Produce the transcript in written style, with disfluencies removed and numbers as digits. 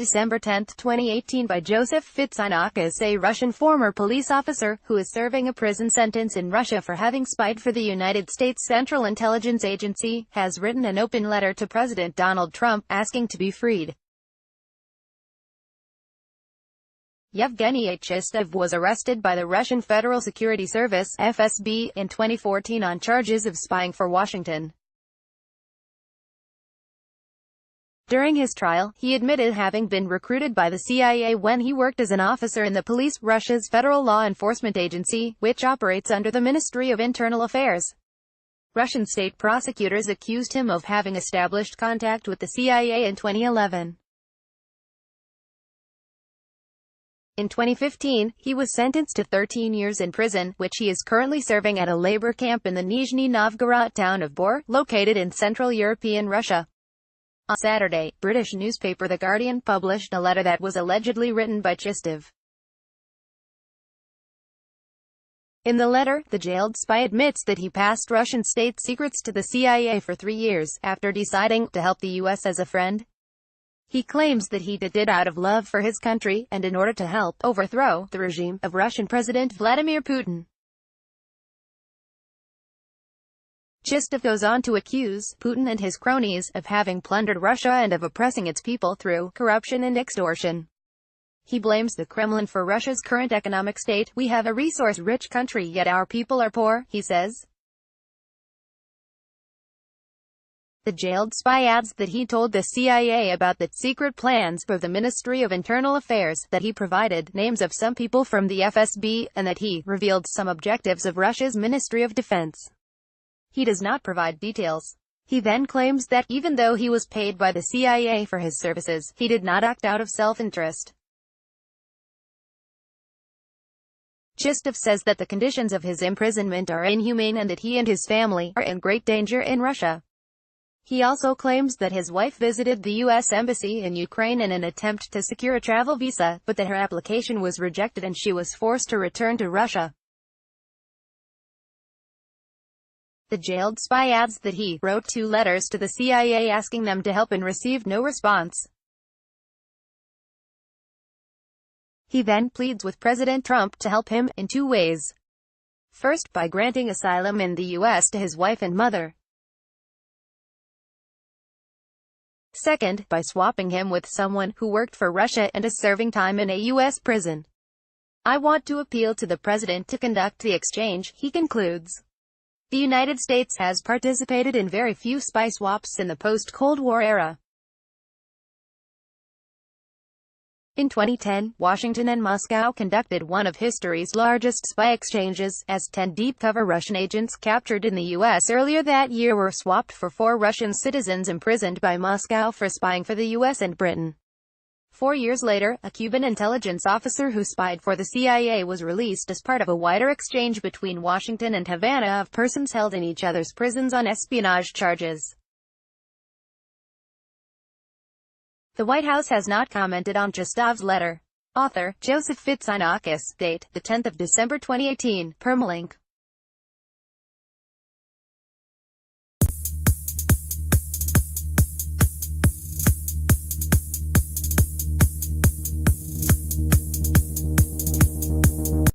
December 10, 2018 by Joseph Fitsinakis, a Russian former police officer, who is serving a prison sentence in Russia for having spied for the United States Central Intelligence Agency, has written an open letter to President Donald Trump, asking to be freed. Yevgeny Chistov was arrested by the Russian Federal Security Service (FSB) in 2014 on charges of spying for Washington. During his trial, he admitted having been recruited by the CIA when he worked as an officer in the police, Russia's federal law enforcement agency, which operates under the Ministry of Internal Affairs. Russian state prosecutors accused him of having established contact with the CIA in 2011. In 2015, he was sentenced to 13 years in prison, which he is currently serving at a labor camp in the Nizhny Novgorod town of Bor, located in Central European Russia. On Saturday, British newspaper The Guardian published a letter that was allegedly written by Chistov. In the letter, the jailed spy admits that he passed Russian state secrets to the CIA for 3 years, after deciding to help the U.S. as a friend. He claims that he did it out of love for his country, and in order to help overthrow the regime of Russian President Vladimir Putin. Chistov goes on to accuse Putin and his cronies of having plundered Russia and of oppressing its people through corruption and extortion. He blames the Kremlin for Russia's current economic state. "We have a resource-rich country, yet our people are poor," he says. The jailed spy adds that he told the CIA about the secret plans for the Ministry of Internal Affairs, that he provided names of some people from the FSB, and that he revealed some objectives of Russia's Ministry of Defense. He does not provide details. He then claims that, even though he was paid by the CIA for his services, he did not act out of self-interest. Chistov says that the conditions of his imprisonment are inhumane and that he and his family are in great danger in Russia. He also claims that his wife visited the U.S. Embassy in Ukraine in an attempt to secure a travel visa, but that her application was rejected and she was forced to return to Russia. The jailed spy adds that he wrote 2 letters to the CIA asking them to help and received no response. He then pleads with President Trump to help him in 2 ways. First, by granting asylum in the U.S. to his wife and mother. Second, by swapping him with someone who worked for Russia and is serving time in a U.S. prison. "I want to appeal to the president to conduct the exchange," he concludes. The United States has participated in very few spy swaps in the post-Cold War era. In 2010, Washington and Moscow conducted one of history's largest spy exchanges, as 10 deep-cover Russian agents captured in the U.S. earlier that year were swapped for 4 Russian citizens imprisoned by Moscow for spying for the U.S. and Britain. 4 years later, a Cuban intelligence officer who spied for the CIA was released as part of a wider exchange between Washington and Havana of persons held in each other's prisons on espionage charges. The White House has not commented on Chistov's letter. Author, Joseph Fitsinakis. Date, 10 December 2018. Permalink.